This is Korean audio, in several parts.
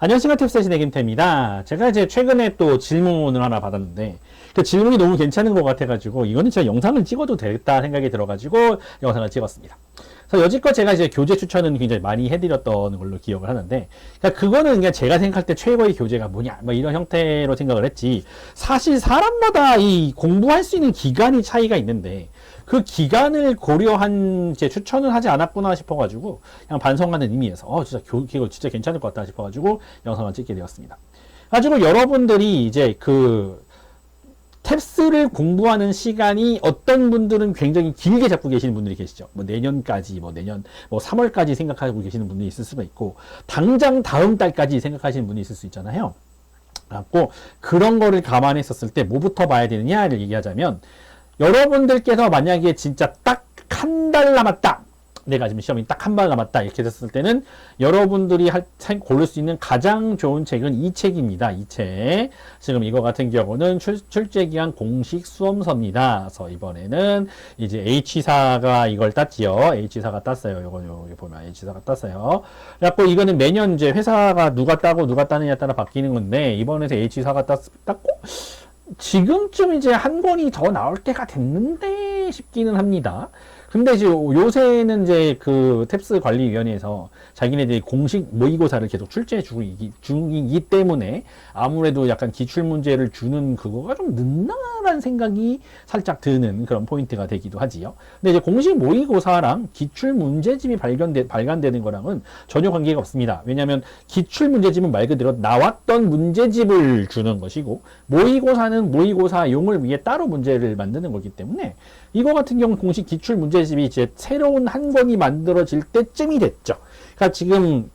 안녕하십니까. 탭셋의 김태입니다. 제가 이제 최근에 또 질문을 하나 받았는데 그 질문이 너무 괜찮은 것 같아가지고 이거는 제가 영상을 찍어도 되겠다 생각이 들어가지고 영상을 찍었습니다. 그래서 여지껏 제가 이제 교재 추천은 굉장히 많이 해드렸던 걸로 기억을 하는데, 그러니까 그거는 그냥 제가 생각할 때 최고의 교재가 뭐냐, 뭐 이런 형태로 생각을 했지, 사실 사람마다 이 공부할 수 있는 기간이 차이가 있는데, 그 기간을 고려한 제 추천을 하지 않았구나 싶어가지고, 그냥 반성하는 의미에서, 진짜 이거 진짜 괜찮을 것 같다 싶어가지고, 영상을 찍게 되었습니다. 가지고 여러분들이 이제 탭스를 공부하는 시간이 어떤 분들은 굉장히 길게 잡고 계시는 분들이 계시죠. 뭐 내년까지, 내년 3월까지 생각하고 계시는 분들이 있을 수도 있고, 당장 다음 달까지 생각하시는 분이 있을 수 있잖아요. 그래갖고 그런 거를 감안했었을 때 뭐부터 봐야 되느냐를 얘기하자면, 여러분들께서 만약에 진짜 딱 한 달 남았다, 내가 지금 시험이 딱 한 달 남았다 이렇게 됐을 때는 여러분들이 고를 수 있는 가장 좋은 책은 이 책입니다. 이 책. 지금 이거 같은 경우는 출제기한 공식 수험서입니다. 그래서 이번에는 이제 H사가 이걸 땄지요. H사가 땄어요. 요거 보면 H사가 땄어요. 그래갖고 이거는 매년 이제 회사가 누가 따고 누가 따느냐에 따라 바뀌는 건데, 이번에도 H사가 땄고 지금쯤 이제 한 권이 더 나올 때가 됐는데 싶기는 합니다. 근데 이제 요새는 이제 탭스 관리위원회에서 자기네들이 공식 모의고사를 계속 출제해 중이기 때문에 아무래도 약간 기출문제를 주는 그거가 좀 늦나라는 생각이 살짝 드는 그런 포인트가 되기도 하지요. 근데 이제 공식 모의고사랑 기출문제집이 발간되는 거랑은 전혀 관계가 없습니다. 왜냐하면 기출문제집은 말 그대로 나왔던 문제집을 주는 것이고, 모의고사는 모의고사용을 위해 따로 문제를 만드는 거기 때문에 이거 같은 경우는 공식 기출 문제집이 이제 새로운 한 권이 만들어질 때쯤이 됐죠. 그러니까 지금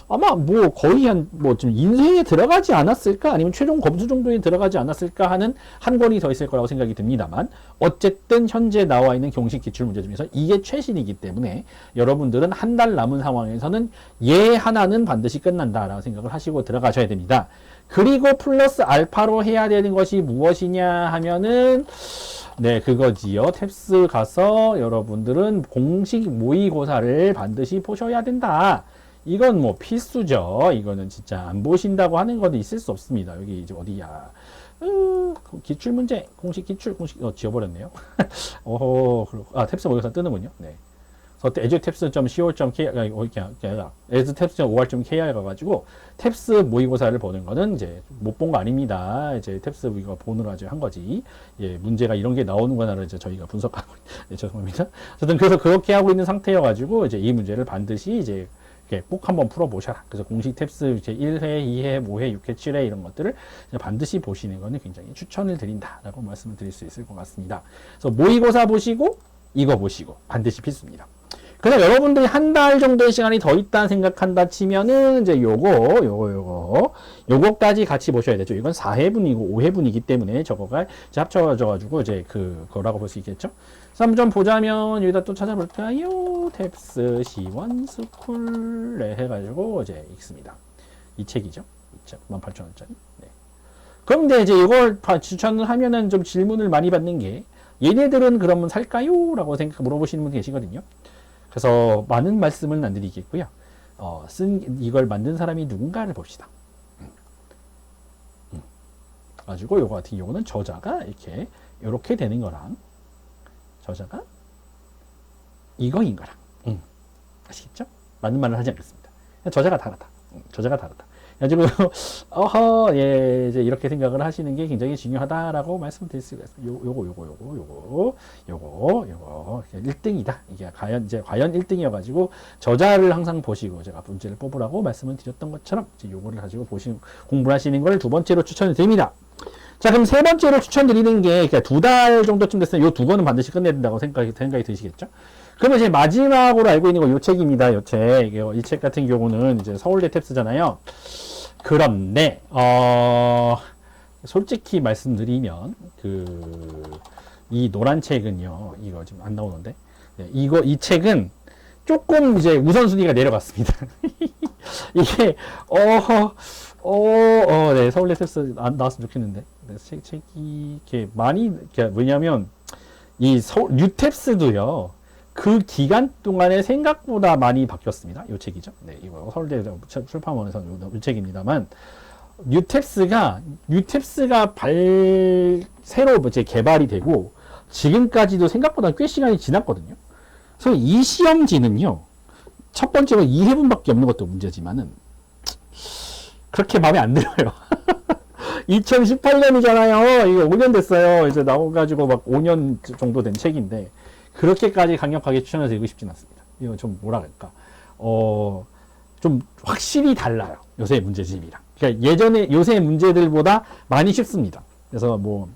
아마 거의 좀 인쇄에 들어가지 않았을까, 아니면 최종 검수 정도에 들어가지 않았을까 하는 한 권이 더 있을 거라고 생각이 듭니다만, 어쨌든 현재 나와 있는 공식 기출 문제집에서 이게 최신이기 때문에 여러분들은 한 달 남은 상황에서는 얘 하나는 반드시 끝난다라고 생각을 하시고 들어가셔야 됩니다. 그리고 플러스 알파로 해야 되는 것이 무엇이냐 하면은, 네, 그거지요. 탭스 가서 여러분들은 공식 모의고사를 반드시 보셔야 된다. 이건 필수죠. 이거는 진짜 안 보신다고 하는 건 있을 수 없습니다. 여기 이제 어디야? 기출문제, 공식, 지워버렸네요. 탭스 모의고사 뜨는군요. 네. edutap스.co.kr, edutap스.or.kr 가가지고 탭스 모의고사를 보는 거는 이제 못 본 거 아닙니다. 이제 탭스 이거 보느라 한 거지. 예, 문제가 이런 게 나오는구나를 이제 저희가 분석하고, 네, 죄송합니다. 어쨌든 그래서 그렇게 하고 있는 상태여가지고 이제 이 문제를 반드시 이제 꼭 한번 풀어보셔라. 그래서 공식 탭스 이제 1회, 2회, 5회, 6회, 7회 이런 것들을 반드시 보시는 거는 굉장히 추천을 드린다라고 말씀을 드릴 수 있을 것 같습니다. 그래서 모의고사 보시고 이거 보시고 반드시 필수입니다. 그래서 여러분들이 한 달 정도의 시간이 더 있다 생각한다 치면은 이제 요거까지 같이 보셔야 되죠. 이건 4회분이고 5회분이기 때문에 저거가 이제 합쳐져가지고 이제 그거라고 볼 수 있겠죠. 그래서 한번 보자면 여기다 또 찾아볼까요? 탭스 시원스쿨 해가지고 이제 읽습니다. 이 책이죠. 18,000원짜리. 네. 그런데 이제 이걸 추천을 하면은 좀 질문을 많이 받는 게, 얘네들은 그러면 살까요? 라고 물어보시는 분 계시거든요. 그래서 많은 말씀은 안 드리겠고요. 이걸 만든 사람이 누군가를 봅시다. 가지고 요거 같은 경우는 저자가 이렇게 되는 거랑, 저자가 이거인 거랑, 아시겠죠? 맞는 말을 하지 않겠습니다. 저자가 다르다. 저자가 다르다. 가지고 예, 이제 이렇게 생각을 하시는 게 굉장히 중요하다라고 말씀드릴 수가 있어요. 요거 1등이다. 이게 과연 1등이어가지고 저자를 항상 보시고 제가 문제를 뽑으라고 말씀을 드렸던 것처럼 이제 요거를 가지고 공부를 하시는 걸 두 번째로 추천을 드립니다. 자, 그럼 세 번째로 추천드리는 게, 그러니까 2달 정도쯤 됐으면 요 두 권은 반드시 끝내야 된다고 생각이 드시겠죠? 그러면 이제 마지막으로 알고 있는 거 요 책입니다. 요 책. 이 책 같은 경우는 이제 서울대 탭스잖아요. 그런데, 솔직히 말씀드리면, 이 노란 책은요, 이거 지금 안 나오는데, 네, 이 책은 조금 이제 우선순위가 내려갔습니다. 이게, 네, 서울대 탭스 안 나왔으면 좋겠는데. 네, 책이, 이렇게 많이, 왜냐면, 이 뉴탭스도요, 그 기간 동안에 생각보다 많이 바뀌었습니다. 요 책이죠. 네, 이거 서울대 출판원에서 요 책입니다만, 뉴탭스가 새로 이제 개발이 되고, 지금까지도 생각보다 꽤 시간이 지났거든요. 그래서 이 시험지는요, 첫 번째로 2회분밖에 없는 것도 문제지만은, 그렇게 마음에 안 들어요. 2018년이잖아요. 이거 5년 됐어요. 이제 나와가지고 막 5년 정도 된 책인데, 그렇게까지 강력하게 추천을 드리고 싶진 않습니다. 이거 좀 뭐라 그럴까. 좀 확실히 달라요. 요새 문제집이랑. 그러니까 요새 문제들보다 많이 쉽습니다. 그래서 뭐,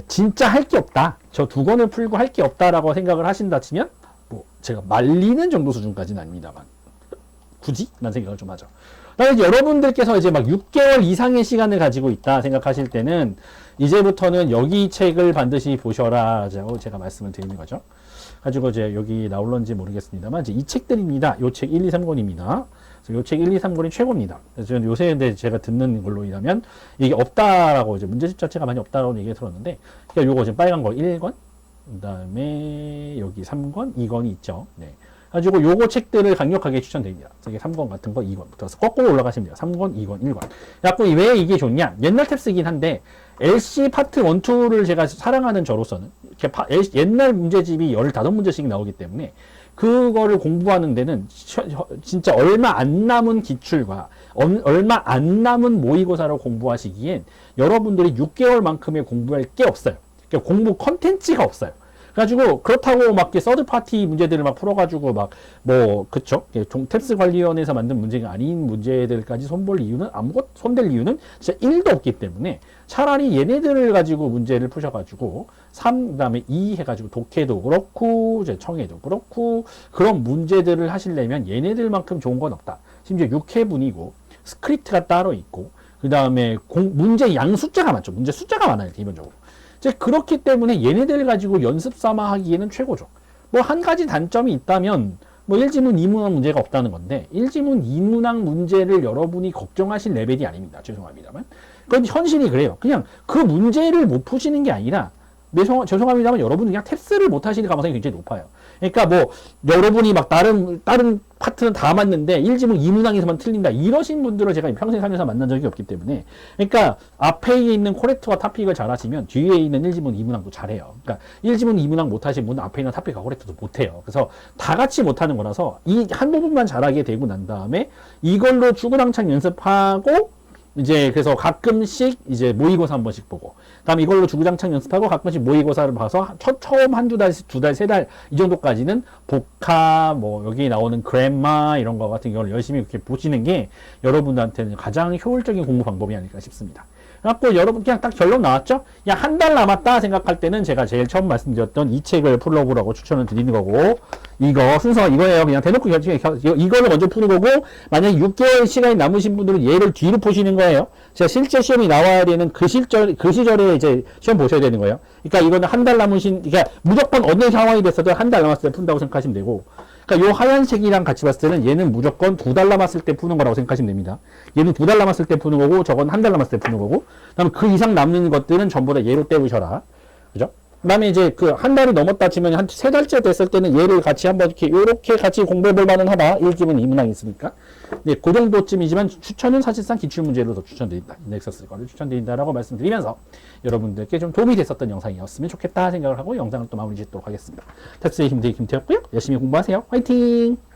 진짜 할 게 없다. 저 두 권을 풀고 할 게 없다라고 생각을 하신다 치면, 뭐, 제가 말리는 정도 수준까지는 아닙니다만, 굳이? 라는 생각을 좀 하죠. 그다음에 여러분들께서 이제 막 6개월 이상의 시간을 가지고 있다 생각하실 때는, 이제부터는 여기 책을 반드시 보셔라라고 제가 말씀을 드리는 거죠. 가지고 이제 여기 나올런지 모르겠습니다만, 이제 이 책들입니다. 요 책 1, 2, 3권입니다. 요 책 1, 2, 3권이 최고입니다. 그래서 저는 요새 근데 제가 듣는 걸로 인하면 이게 없다라고, 이제 문제집 자체가 많이 없다라고 얘기 들었는데, 그러니까 요거 지금 빨간 거 1권, 그 다음에 여기 3권, 2권이 있죠. 네. 가지고 요거 책들을 강력하게 추천드립니다. 이게 3권 같은 거 2권부터 거꾸로 올라가시면 돼요. 3권, 2권, 1권. 그래갖고 왜 이게 좋냐? 옛날 탭스긴 한데, LC 파트 1, 2를 제가 사랑하는 저로서는, 이렇게 옛날 문제집이 15문제씩 나오기 때문에, 그거를 공부하는 데는 진짜 얼마 안 남은 기출과 얼마 안 남은 모의고사를 공부하시기엔 여러분들이 6개월만큼의 공부할 게 없어요. 그러니까 공부 컨텐츠가 없어요. 그래가지고 그렇다고 막 서드 파티 문제들을 막 풀어가지고 막 뭐 그쵸? 탭스 관리위원회에서 만든 문제가 아닌 문제들까지 손댈 이유는 진짜 1도 없기 때문에, 차라리 얘네들을 가지고 문제를 푸셔가지고 3 그다음에 2 해가지고 독해도 그렇고 이제 청해도 그렇고 그런 문제들을 하시려면 얘네들만큼 좋은 건 없다. 심지어 6회분이고 스크립트가 따로 있고 그 다음에 문제 양 숫자가 많죠. 문제 숫자가 많아요, 기본적으로. 그렇기 때문에 얘네들 가지고 연습 삼아 하기에는 최고죠. 뭐 한 가지 단점이 있다면 뭐 1지문 2문항 문제가 없다는 건데, 1지문 2문항 문제를 여러분이 걱정하실 레벨이 아닙니다. 죄송합니다만. 그건 현실이 그래요. 그냥 그 문제를 못 푸시는 게 아니라, 죄송합니다만 여러분은 그냥 탭스를 못 하시는 가능성이 굉장히 높아요. 그러니까 뭐 여러분이 막 다른 파트는 다 맞는데 1지문 2문항에서만 틀린다, 이러신 분들을 제가 평생 살면서 만난 적이 없기 때문에, 그러니까 앞에 있는 코렉트와 탑픽을 잘 하시면 뒤에 있는 1지문 2문항도 잘해요. 그러니까 1지문 2문항 못 하신 분은 앞에 있는 탑픽과 코렉트도 못해요. 그래서 다 같이 못하는 거라서 이 한 부분만 잘하게 되고 난 다음에 이걸로 주구장창 연습하고, 이제 그래서 가끔씩 이제 모의고사 한 번씩 보고, 그다음에 이걸로 주구장창 연습하고 가끔씩 모의고사를 봐서 처음 한두 달, 두 달, 세 달 이 정도까지는 복합, 뭐 여기 나오는 그래마 이런 거 같은 경우를 열심히 이렇게 보시는 게 여러분들한테는 가장 효율적인 공부 방법이 아닐까 싶습니다. 그래갖고 여러분 그냥 딱 결론 나왔죠? 그냥 한 달 남았다 생각할 때는 제가 제일 처음 말씀드렸던 이 책을 풀어보라고 추천을 드리는 거고, 이거 순서가 이거예요. 그냥 대놓고 이거를 먼저 푸는 거고, 만약에 6개월 시간이 남으신 분들은 얘를 뒤로 푸시는 거예요. 제가 실제 시험이 나와야 되는 그 시절에 이제 시험 보셔야 되는 거예요. 그러니까 이거는 한 달 그러니까 무조건 어느 상황이 됐어도 한 달 남았을 때 푼다고 생각하시면 되고, 그러니까 요 하얀색이랑 같이 봤을 때는 얘는 무조건 2달 남았을 때 푸는 거라고 생각하시면 됩니다. 얘는 2달 남았을 때 푸는 거고, 저건 한 달 남았을 때 푸는 거고, 그다음에 그 이상 남는 것들은 전부 다 얘로 때우셔라. 그죠? 그다음에 이제 그 한 달이 넘었다 치면 한 3달째 됐을 때는 얘를 같이 한번 요렇게 같이 공부해 볼 만은 하다. 1지문 2문항 있으니까. 네, 그 정도쯤이지만 추천은 사실상 기출문제로 더 추천드린다. 넥서스 거를 추천드린다라고 말씀드리면서 여러분들께 좀 도움이 됐었던 영상이었으면 좋겠다 생각을 하고 영상을 또 마무리 짓도록 하겠습니다. 탭스의 김태희 김태였고요. 열심히 공부하세요. 화이팅!